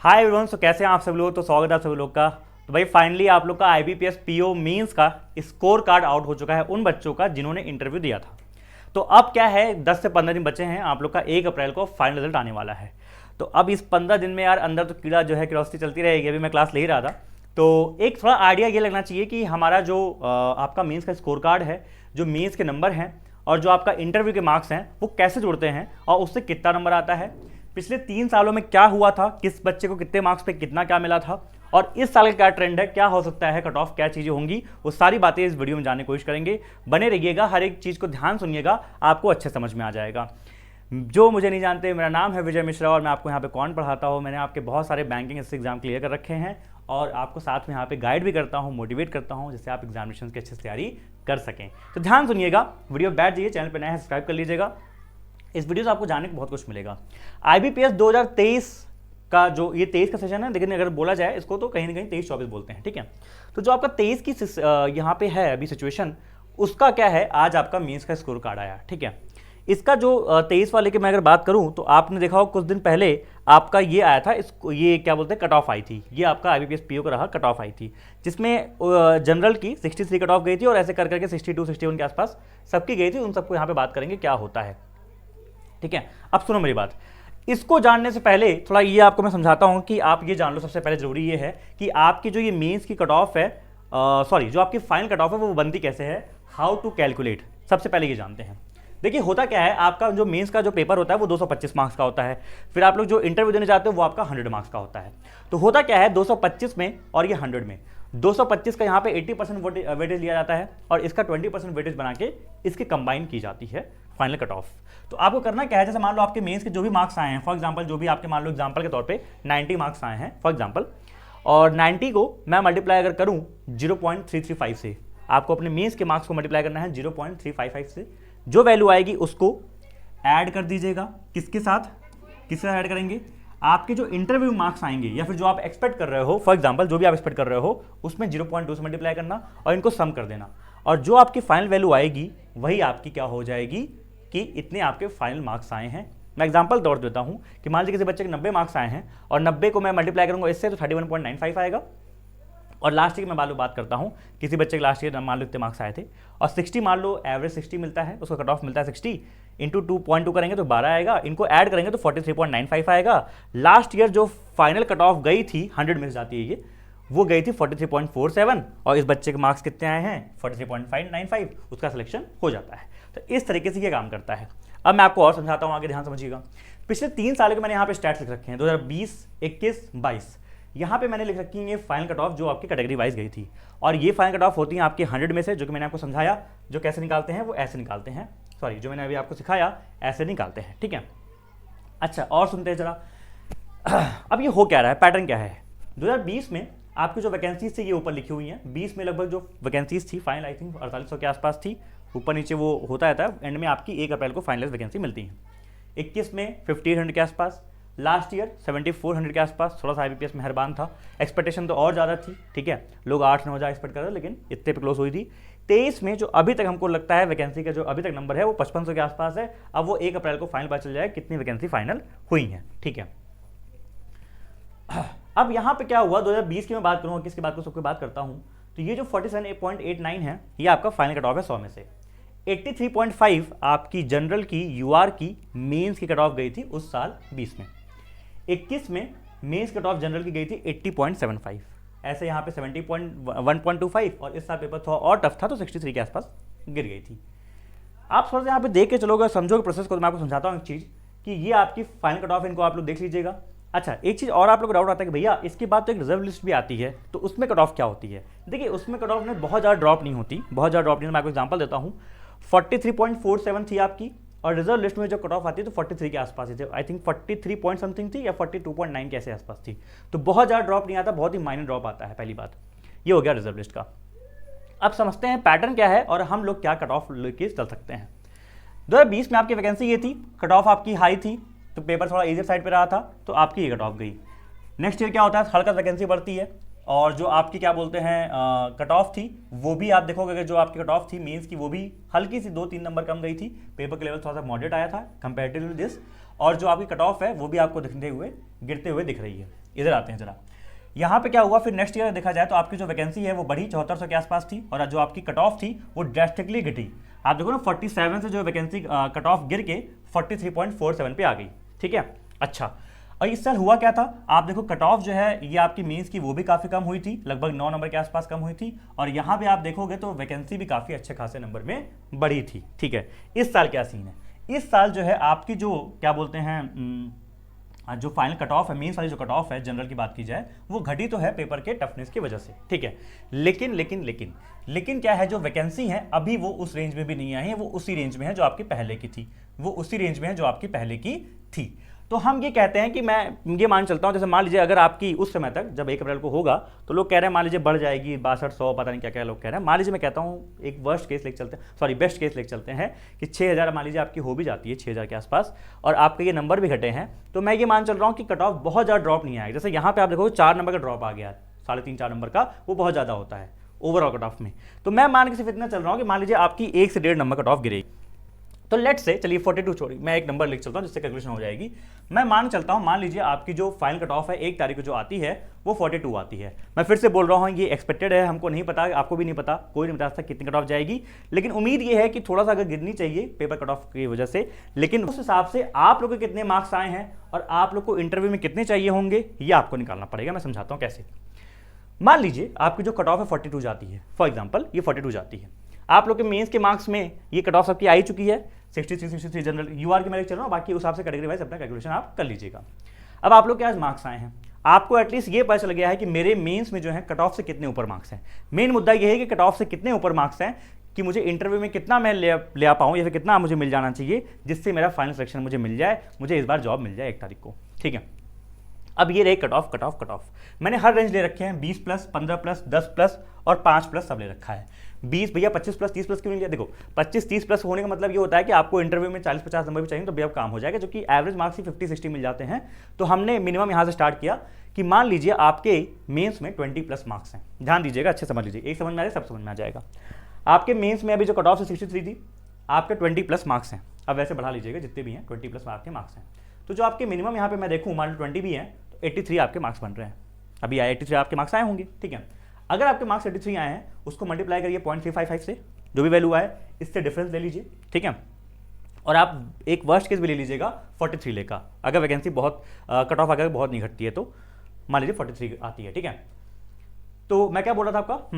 Hi everyone, सो कैसे हैं आप सब लोग। तो स्वागत है आप सभी लोग का। तो भाई फाइनली आप लोग का आईबीपीएस पीओ मेंस का स्कोर कार्ड आउट हो चुका है उन बच्चों का जिन्होंने इंटरव्यू दिया था। तो अब क्या है, 10 से 15 दिन बचे हैं, आप लोग का 1 अप्रैल को फाइनल रिजल्ट आने वाला है। तो अब इस 15 दिन में यार अंदर तो कीड़ा जो है क्यूरियोसिटी चलती रहेगी। अभी मैं क्लास ले ही रहा था तो एक थोड़ा आइडिया ये लगना चाहिए कि हमारा जो आपका मेंस का स्कोर कार्ड है, जो मेंस के नंबर हैं और जो आपका इंटरव्यू के मार्क्स हैं वो कैसे जुड़ते हैं और उससे कितना नंबर आता है, पिछले 3 सालों में क्या हुआ था, किस बच्चे को कितने मार्क्स पे कितना क्या मिला था और इस साल का क्या ट्रेंड है, क्या हो सकता है, कट ऑफ क्या चीज़ें होंगी, वो सारी बातें इस वीडियो में जानने की कोशिश करेंगे। बने रहिएगा, हर एक चीज़ को ध्यान सुनिएगा, आपको अच्छे समझ में आ जाएगा। जो मुझे नहीं जानते, मेरा नाम है विजय मिश्रा और मैं आपको यहाँ पे कौन पढ़ाता हूँ। मैंने आपके बहुत सारे बैंकिंग एग्जाम क्लियर कर रखे हैं और आपको साथ में यहाँ पे गाइड भी करता हूँ, मोटिवेट करता हूँ, जिससे आप एग्जामिनेशन की अच्छे से तैयारी कर सकें। तो ध्यान सुनिएगा, वीडियो बैठ जाइए, चैनल पर नया है सब्सक्राइब कर लीजिएगा। इस वीडियो से आपको जानने को बहुत कुछ मिलेगा। आईबीपीएस 2023 का जो ये 23 का सेशन है, लेकिन अगर बोला जाए इसको तो कहीं ना कहीं 23-24 बोलते हैं, ठीक है। तो जो आपका 23 की यहाँ पे है अभी सिचुएशन, उसका क्या है, आज आपका मेंस का स्कोर कार्ड आया, ठीक है। इसका जो 23 वाले की मैं अगर बात करूं तो आपने देखा हो कुछ दिन पहले आपका ये आया था, इसको ये क्या बोलते हैं, कट ऑफ आई थी। ये आपका आईबीपीएस पीओ का रहा, कट ऑफ आई थी, जिसमें जनरल की 63 कट ऑफ गई थी और ऐसे कर करके 62-61 के आसपास सबकी गई थी। उन सबको यहाँ पे बात करेंगे क्या होता है, ठीक है। अब सुनो मेरी बात, इसको जानने से पहले थोड़ा ये आपको मैं समझाता हूं कि आप ये जान लो। सबसे पहले जरूरी ये है कि आपकी जो ये मेंस की कट ऑफ है, सॉरी जो आपकी फाइनल कट ऑफ है वो बनती कैसे है, हाउ टू कैलकुलेट, सबसे पहले ये जानते हैं। देखिए होता क्या है, आपका जो मेंस का जो पेपर होता है वो 225 मार्क्स का होता है। फिर आप लोग जो इंटरव्यू देने जाते हो वो आपका 100 मार्क्स का होता है। तो होता क्या है, 225 में और ये 100 में, 225 का यहाँ पे 80% वेटेज लिया जाता है और इसका 20% वेटेज बना के इसकी कंबाइन की जाती है फाइनल कट ऑफ। तो आपको करना क्या है, जैसे मान लो आपके मेंस के जो भी मार्क्स आए हैं, फॉर एग्जांपल जो भी आपके मान लो एग्जांपल के तौर पे 90 मार्क्स आए हैं फॉर एग्जांपल, और 90 को मैं मल्टीप्लाई अगर करूं 0.335 से, आपको अपने मेंस के मार्क्स को मल्टीप्लाई करना है 0.355 से। जो वैल्यू आएगी उसको ऐड कर दीजिएगा, किसके साथ ऐड करेंगे, आपके जो इंटरव्यू मार्क्स आएंगे या फिर जो आप एक्सपेक्ट कर रहे हो, फॉर एग्जांपल जो भी आप एक्सपेक्ट कर रहे हो उसमें 0.2 से मल्टीप्लाई करना और इनको सम कर देना, और जो आपकी फाइनल वैल्यू आएगी वही आपकी क्या हो जाएगी कि इतने आपके फाइनल मार्क्स आए हैं। मैं एग्जांपल तौर देता हूं कि मान लीजिए किसी बच्चे के 90 मार्क्स आए हैं और 90 को मैं मल्टीप्लाई करूंगा इससे तो 31.95 आएगा। और लास्ट ईयर मैं बात करता हूं, किसी बच्चे के लास्ट ईयर मान लो इतने मार्क्स आए थे और 60 मान लो एवरेज 60 मिलता है, उसको कट ऑफ मिलता है 60 इंटू 2.2 करेंगे तो 12 आएगा, इनको ऐड करेंगे तो 43.95 आएगा। लास्ट ईयर जो फाइनल कट ऑफ गई थी, 100 मिल जाती है ये, वो गई थी 43.47 और इस बच्चे के मार्क्स कितने आए हैं 43.595, उसका सिलेक्शन हो जाता है। तो इस तरीके से ये काम करता है। अब मैं आपको और समझाता हूँ, आगे ध्यान समझिएगा। पिछले 3 साल के मैंने यहाँ पे स्टैट्स लिख रखे हैं, 2020, 21, 22। यहाँ पे मैंने लिख रखी है ये फाइनल कट ऑफ जो आपकी कैटेगरी वाइज गई थी, और ये फाइनल कट ऑफ होती है आपके 100 में से, जो कि मैंने आपको समझाया जो कैसे निकालते हैं वो ऐसे निकालते हैं, सॉरी जो मैंने अभी आपको सिखाया ऐसे निकालते हैं, ठीक है। अच्छा और सुनते हैं जरा, अब ये हो क्या रहा है, पैटर्न क्या है। 2020 में आपकी जो वैकेंसीज थी ये ऊपर लिखी हुई हैं, 20 में लगभग जो वैकेंसीज थी फाइनल आई थिंक 4800 के आसपास थी, ऊपर नीचे वो होता रहता है, एंड में आपकी 1 अप्रैल को फाइनल वैकेंसी मिलती है। 21 में 5800 के आसपास, लास्ट ईयर 7400 के आसपास। थोड़ा सा आईबीपीएस मेहरबान था, एक्सपेक्टेशन तो और ज़्यादा थी, ठीक है, लोग 8-9 हज़ार एक्सपेक्ट कर रहे थे लेकिन इतने पे क्लोज हुई थी। 23 में जो अभी तक हमको लगता है वैकेंसी का जो अभी तक नंबर है वो 5500 के आसपास है। अब वो 1 अप्रैल को फाइनल पता चल जाए कितनी वैकेंसी फाइनल हुई हैं, ठीक है। अब यहाँ पे क्या हुआ, 2020 की मैं बात करूँ, किसकी बात को सबकी बात करता हूँ, तो ये जो 47.89 है ये आपका फाइनल कट ऑफ है 100 में से। 83.5 आपकी जनरल की यूआर की मेंस की कट ऑफ गई थी उस साल 20 में। 21 में मेंस कट ऑफ जनरल की गई थी 80.75, ऐसे यहाँ पे 70.1.25, और इस साल पेपर थोड़ा और टफ था तो 63 के आसपास गिर गई थी। आप थोड़ा सा यहाँ पे देख के चलोगे, समझोगे प्रोसेस को, तो मैं आपको समझाता हूँ एक चीज़ कि ये आपकी फाइनल कट ऑफ, इनको आप लोग देख लीजिएगा। अच्छा एक चीज़ और आप लोग को डाउट आता है कि भैया इसके बाद तो एक रिजर्व लिस्ट भी आती है, तो उसमें कट ऑफ क्या होती है। देखिए उसमें कट ऑफ में बहुत ज़्यादा ड्रॉप नहीं होती, बहुत ज़्यादा ड्रॉप नहीं। मैं आपको एग्जाम्पल देता हूँ, 43.47 थी आपकी, और रिजर्व लिस्ट में जो कट ऑफ आती है तो 43 के आसपास ही थी, आई थिंक 43 पॉइंट समथिंग थी या 42.9 के ऐसे आसपास थी। तो बहुत ज़्यादा ड्रॉप नहीं आता, बहुत ही माइनर ड्रॉप आता है, पहली बात ये हो गया रिजर्व लिस्ट का। अब समझते हैं पैटर्न क्या है और हम लोग क्या कट ऑफ लेके चल सकते हैं। 2020 में आपकी वैकेंसी ये थी, कट ऑफ आपकी हाई थी तो पेपर थोड़ा इजी साइड पे रहा था, तो आपकी ये कट ऑफ गई। नेक्स्ट ईयर क्या होता है, हल्का वैकेंसी बढ़ती है, और जो आपकी क्या बोलते हैं कट ऑफ थी, वो भी आप देखोगे कि जो आपकी कट ऑफ थी मेंस की, वो भी हल्की सी 2-3 नंबर कम गई थी। पेपर के लेवल थोड़ा सा मॉडरेट आया था कंपेरेटिवली दिस। और जो आपकी कट ऑफ है वो भी आपको दिखते हुए गिरते हुए दिख रही है। इधर आते हैं जरा, यहाँ पे क्या हुआ फिर नेक्स्ट ईयर देखा जाए तो आपकी जो वैकेंसी है वो बढ़ी 7400 के आसपास थी, और जो आपकी कट ऑफ थी वो ड्रेस्टिकली घटी। आप देखो ना 47 से जो वैकेंसी कट ऑफ गिर के 43.47 पे आ गई। ठीक है, अच्छा और इस साल हुआ क्या था, आप देखो कट ऑफ जो है ये आपकी मेंस की वो भी काफ़ी कम हुई थी, लगभग 9 नंबर के आसपास कम हुई थी। और यहाँ पे आप देखोगे तो वैकेंसी भी काफ़ी अच्छे खासे नंबर में बढ़ी थी। ठीक है, इस साल क्या सीन है, इस साल जो है आपकी जो क्या बोलते हैं जो फाइनल कट ऑफ है, मेंस वाली जो कट ऑफ है जनरल की बात की जाए, वो घटी तो है पेपर के टफनेस की वजह से। ठीक है, लेकिन लेकिन लेकिन लेकिन क्या है, जो वैकेंसी है अभी वो उस रेंज में भी नहीं आई है, वो उसी रेंज में है जो आपकी पहले की थी, वो उसी रेंज में है जो आपकी पहले की थी। तो हम ये कहते हैं कि मैं ये मान चलता हूँ, जैसे मान लीजिए अगर आपकी उस समय तक जब 1 अप्रैल को होगा तो लोग कह रहे हैं मान लीजिए बढ़ जाएगी 6200, पता नहीं क्या क्या लोग कह रहे हैं। मान लीजिए मैं कहता हूँ एक वर्स्ट केस लेके चलते हैं, सॉरी बेस्ट केस लेके चलते हैं कि 6000 मान लीजिए आपकी हो भी जाती है 6000 के आसपास, और आपके ये नंबर भी घटे हैं, तो मैं ये मान चल रहा हूँ कि कट ऑफ बहुत ज़्यादा ड्रॉप नहीं आएगा। जैसे यहाँ पे आप देखो 4 नंबर का ड्रॉप आ गया, 3.5-4 नंबर का, वो बहुत ज़्यादा होता है ओवरऑल कट ऑफ में। तो मैं मान के सिर्फ इतना चल रहा हूँ कि मान लीजिए आपकी 1 से 1.5 नंबर कट ऑफ गिरेगी, तो लेट से चलिए 42 छोड़ी, मैं एक नंबर लिख चलता हूँ जिससे कैलकुलेशन हो जाएगी। मैं मान चलता हूँ मान लीजिए आपकी जो फाइनल कट ऑफ है 1 तारीख को जो आती है वो 42 आती है। मैं फिर से बोल रहा हूँ ये एक्सपेक्टेड है, हमको नहीं पता, आपको भी नहीं पता, कोई नहीं बता सकता कितनी कट ऑफ जाएगी, लेकिन उम्मीद ये है कि थोड़ा सा अगर गिरनी चाहिए पेपर कट ऑफ की वजह से। लेकिन उस हिसाब से आप लोग के कितने मार्क्स आए हैं और आप लोग को इंटरव्यू में कितने चाहिए होंगे ये आपको निकालना पड़ेगा। मैं समझाता हूँ कैसे। मान लीजिए आपकी जो कट ऑफ है 42 जाती है, फॉर एग्जाम्पल ये 42 जाती है, आप लोग के मेंस के मार्क्स में ये कट ऑफ सबकी आ ही चुकी है 63 जनरल यूआर की मैं चल रहा हूँ, बाकी उस हिसाब से कैटेगरी वाइज अपना कैलकुलेशन आप कर लीजिएगा। अब आप लोग के आज मार्क्स आए हैं, आपको एटलीस्ट ये पता चल गया है कि मेरे मेंस में जो है कट ऑफ से कितने ऊपर मार्क्स हैं। मेन मुद्दा ये है कि कट ऑफ से कितने ऊपर मार्क्स हैं कि मुझे इंटरव्यू में कितना मैं ले आ पाऊँ या फिर कितना मुझे मिल जाना चाहिए जिससे मेरा फाइनल सिलेक्शन मुझे मिल जाए, मुझे इस बार जॉब मिल जाए 1 तारीख को। ठीक है, अब ये रहे कट ऑफ मैंने हर रेंज ले रखे हैं, 20 प्लस, 15 प्लस, 10 प्लस और 5 प्लस सब ले रखा है। 20 भैया 25 प्लस 30 प्लस क्यों नहीं लिया? देखो 25-30 प्लस होने का मतलब ये होता है कि आपको इंटरव्यू में 40-50 नंबर भी चाहिए तो भी अब काम हो जाएगा, जो कि एवरेज मार्क्स ही 50-60 मिल जाते हैं। तो हमने मिनिमम यहाँ से स्टार्ट किया कि मान लीजिए आपके मेंस में 20 प्लस मार्क्स हैं। ध्यान दीजिएगा, अच्छे समझ लीजिए, एक समझ में आ जाए सब समझ में आ जाएगा। आपके मेंस में अभी जो कट ऑफ से 63 थी, आपके 20 प्लस मार्क्स हैं। अब वैसे बढ़ा लीजिएगा जितने भी हैं 20 प्लस आपके मार्क्स हैं। तो जो आपके मिनिमम यहाँ पे मैं देखूँ मान लो 20 भी हैं तो 83 आपके मार्क्स बन रहे हैं। अभी आए 83 आपके मार्क्स आए होंगे। ठीक है, अगर आपके मार्क्स 83 आए हैं उसको मल्टीप्लाई करिए 0.355 से, जो भी वैल्यू आए इससे डिफरेंस ले लीजिए। ठीक है, और आप एक वर्स्ट केस भी ले लीजिएगा 43 लेका, अगर वैकेंसी बहुत कट ऑफ अगर बहुत नहीं घटती है तो मान लीजिए 43 आती है। ठीक है, तो मैं क्या बोल रहा था आपका,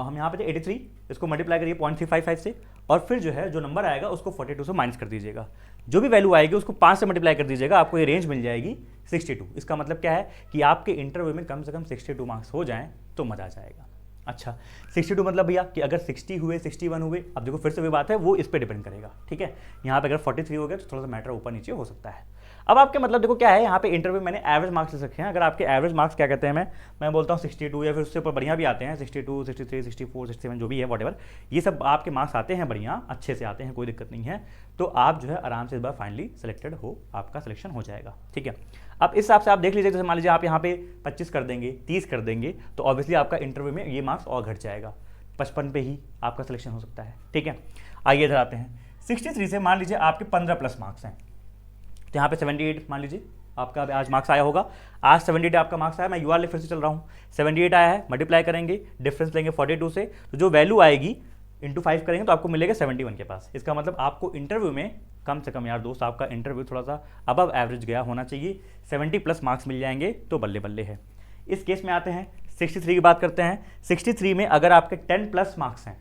हम यहाँ पे थे 83, इसको मल्टीप्लाई करिए 0.355 से, और फिर जो है जो नंबर आएगा उसको 42 से माइनस कर दीजिएगा, जो भी वैल्यू आएगी उसको 5 से मल्टीप्लाई कर दीजिएगा, आपको ये रेंज मिल जाएगी 62। इसका मतलब क्या है कि आपके इंटरव्यू में कम से कम 62 मार्क्स हो जाएं तो मजा आ जाएगा। अच्छा 62 मतलब भैया कि अगर 60 हुए 61 हुए, अब देखो फिर से वही बात है, वो इस पर डिपेंड करेगा। ठीक है, यहाँ पे अगर 43 हो गया तो थोड़ा सा मैटर ऊपर नीचे हो सकता है। अब आपके मतलब देखो क्या है, यहाँ पे इंटरव्यू मैंने एवरेज मार्क्स ले रखे हैं। अगर आपके एवरेज मार्क्स क्या कहते हैं, मैं बोलता हूँ 62 या फिर उससे ऊपर बढ़िया भी आते हैं 62, 63, 64, 67 जो भी है वॉटेवर, ये सब आपके मार्क्स आते हैं बढ़िया अच्छे से आते हैं, कोई दिक्कत नहीं है। तो आप जो है आराम से इस बार फाइनली सेलेक्टेड हो, आपका सिलेक्शन हो जाएगा। ठीक है, अब इस हिसाब से आप देख लीजिए, जैसे मान लीजिए आप यहाँ पे 25 कर देंगे 30 कर देंगे तो ऑब्वियसली आपका इंटरव्यू में ये मार्क्स और घट जाएगा, 55 पे ही आपका सिलेक्शन हो सकता है। ठीक है, आइए इधर आते हैं 63 से मान लीजिए आपके 15 प्लस मार्क्स हैं, तो यहाँ पे 78 मान लीजिए आपका आज मार्क्स आया होगा, आज 78 आपका मार्क्स आया, मैं यूआर ले फिर से चल रहा हूँ, 78 आया है, मल्टीप्लाई करेंगे, डिफरेंस लेंगे 42 से, तो जो वैल्यू आएगी इंटू 5 करेंगे तो आपको मिलेगा 71 के पास। इसका मतलब आपको इंटरव्यू में कम से कम यार दोस्त आपका इंटरव्यू थोड़ा सा अबव एवरेज गया होना चाहिए, 70 प्लस मार्क्स मिल जाएंगे तो बल्ले बल्ले है। इस केस में आते हैं 63 की बात करते हैं। 63 में अगर आपके 10 प्लस मार्क्स हैं,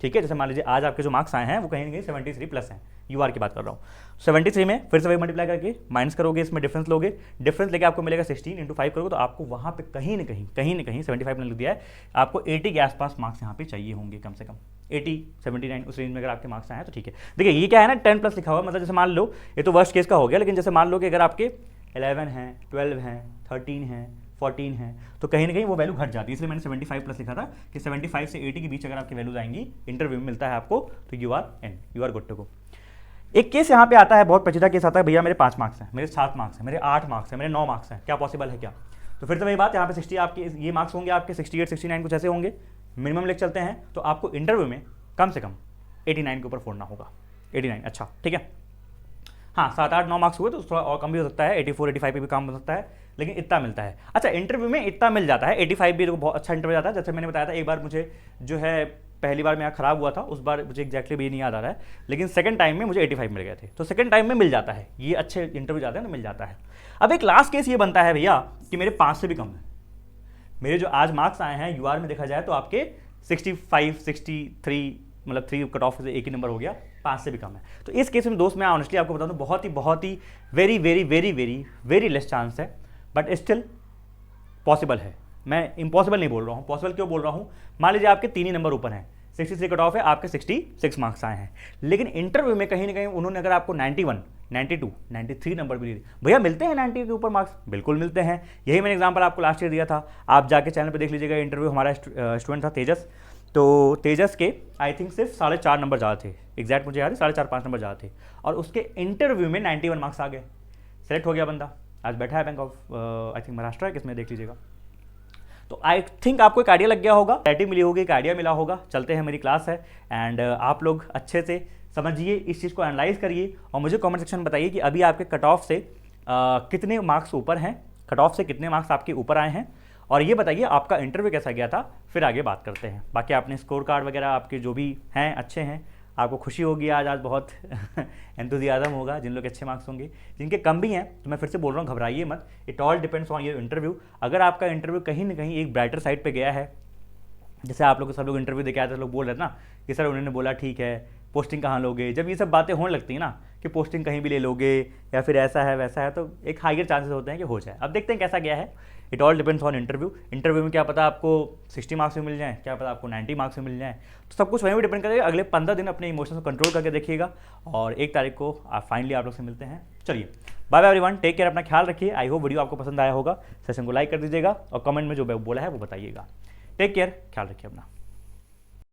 ठीक है, जैसे मान लीजिए आज आपके जो मार्क्स आए हैं वो कहीं ना कहीं 73 प्लस हैं, यूआर की बात कर रहा हूँ। 73 में फिर से वही मल्टीप्लाई करके माइनस करोगे, इसमें डिफरेंस लोगे, डिफरेंस लेके आपको मिलेगा 16 इंटू 5 करोगे तो आपको वहाँ पे कहीं ना कहीं 75 ने लिख दिया है, आपको 80 के आसपास मार्क्स यहाँ पे चाहिए होंगे कम से कम 80, 79 उस रेंज में अगर आपके मार्क्स आए तो ठीक है। देखिए ये क्या है ना 10 प्लस लिखा हुआ, मतलब जैसे मान लो ये तो वर्स्ट केस का हो गया, लेकिन जैसे मान लो कि अगर आपके 11 हैं, 12 हैं, 13 हैं, 14 हैं तो कहीं ना कहीं वो वैल्यू घट जाती है, इसलिए मैंने 75 प्लस लिखा था कि 75 से 80 के बीच अगर आपकी वैल्यूज आएंगी इंटरव्यू में मिलता है आपको तो you are good to go. एक केस यहाँ पे आता है, बहुत पेचीदा केस आता है, भैया मेरे 5 मार्क्स हैं, मेरे 7 मार्क्स हैं, मेरे 8 मार्क्स हैं, मेरे 9 मार्क्स हैं, क्या पॉसिबल है क्या? तो फिर से वही बात, यहाँ पे 60 आपके ये मार्क्स होंगे आपके 68 69 कुछ ऐसे होंगे, मिनिमम लेके चलते हैं तो आपको इंटरव्यू में कम से कम 89 के ऊपर फोड़ना होगा। 89, अच्छा ठीक है। हाँ 7 8 9 मार्क्स हुए तो थोड़ा और कम भी हो सकता है, 84 85 पे भी काम हो सकता है, लेकिन इतना मिलता है। अच्छा इंटरव्यू में इतना मिल जाता है, 85 भी बहुत अच्छा इंटरव्यू जाता है। जैसे मैंने बताया था एक बार मुझे जो है पहली बार मेरा खराब हुआ था, उस बार मुझे एक्जैक्टली भी नहीं याद आ रहा है, लेकिन सेकंड टाइम में मुझे 85 मिल गए थे। तो सेकंड टाइम में मिल जाता है, ये अच्छे इंटरव्यू जाते हैं ना, मिल जाता है। अब एक लास्ट केस ये बनता है भैया कि मेरे 5 से भी कम है, मेरे जो आज मार्क्स आए हैं यूआर में देखा जाए तो आपके 65 63, मतलब 3 कट ऑफ से एक ही नंबर हो गया, 5 से भी कम है। तो इस केस में दोस्त मैं ऑनेस्टली आपको बता दूं बहुत ही very very very very very less chance है, बट स्टिल पॉसिबल है। मैं इम्पॉसिबल नहीं बोल रहा हूँ, पॉसिबल क्यों बोल रहा हूँ, मान लीजिए आपके 3 ही नंबर ऊपर हैं, 63 कट ऑफ है, आपके 66 मार्क्स आए हैं, लेकिन इंटरव्यू में कहीं ना कहीं उन्होंने अगर आपको 91 92 93 नंबर भी दिए, भैया मिलते हैं 90 के ऊपर मार्क्स, बिल्कुल मिलते हैं। यही मैंने एग्जांपल आपको लास्ट ईयर दिया था, आप जाके चैनल पे देख लीजिएगा। इंटरव्यू हमारा स्टूडेंट था तेजस, तो तेजस के आई थिंक सिर्फ 4.5 नंबर ज़्यादा थे, एग्जैक्ट मुझे याद है 4.5 5 नंबर ज़्यादा थे, और उसके इंटरव्यू में 91 मार्क्स आ गए, सेलेक्ट हो गया बंदा, आज बैठा है bank of I think Maharashtra, किसमें देख लीजिएगा। तो आई थिंक आपको एक आइडिया लग गया होगा, क्लैरिटी मिली होगी, एक आइडिया मिला होगा। चलते हैं, मेरी क्लास है एंड आप लोग अच्छे से समझिए, इस चीज़ को एनालाइज करिए और मुझे कमेंट सेक्शन में बताइए कि अभी आपके कट ऑफ से कितने मार्क्स ऊपर हैं, कट ऑफ से कितने मार्क्स आपके ऊपर आए हैं, और ये बताइए आपका इंटरव्यू कैसा गया था, फिर आगे बात करते हैं। बाकी आपने स्कोर कार्ड वगैरह आपके जो भी हैं अच्छे हैं, आपको खुशी होगी आज बहुत एंथुजियाज्म होगा जिन लोग के अच्छे मार्क्स होंगे। जिनके कम भी हैं तो मैं फिर से बोल रहा हूँ, घबराइए मत, it all depends on your interview. अगर आपका इंटरव्यू कहीं ना कहीं एक ब्राइटर साइड पे गया है, जैसे आप लोग सब लोग इंटरव्यू देके आए थे, लोग बोल रहे थे ना कि सर उन्होंने बोला ठीक है, पोस्टिंग कहाँ लोगे, जब ये सब बातें होने लगती हैं ना कि पोस्टिंग कहीं भी ले लोगे या फिर ऐसा है वैसा है, तो एक हाइयर चांसेस होते हैं कि हो जाए। अब देखते हैं कैसा गया है, it all depends on interview. Interview में क्या पता आपको 60 मार्क्स में मिल जाए, क्या पता आपको 90 मार्क्स में मिल जाए, तो सब कुछ वहीं पर डिपेंड करेगा। अगले 15 दिन अपने इमोशंस को कंट्रोल करके देखिएगा और 1 तारीख को फाइनली आप लोग से मिलते हैं। चलिए bye bye everyone, take care, अपना ख्याल रखिए। आई होप वीडियो आपको पसंद आया होगा, सेशन को लाइक कर दीजिएगा और कमेंट में जो बोला है वो बताइएगा। टेक केयर, ख्याल रखिए अपना।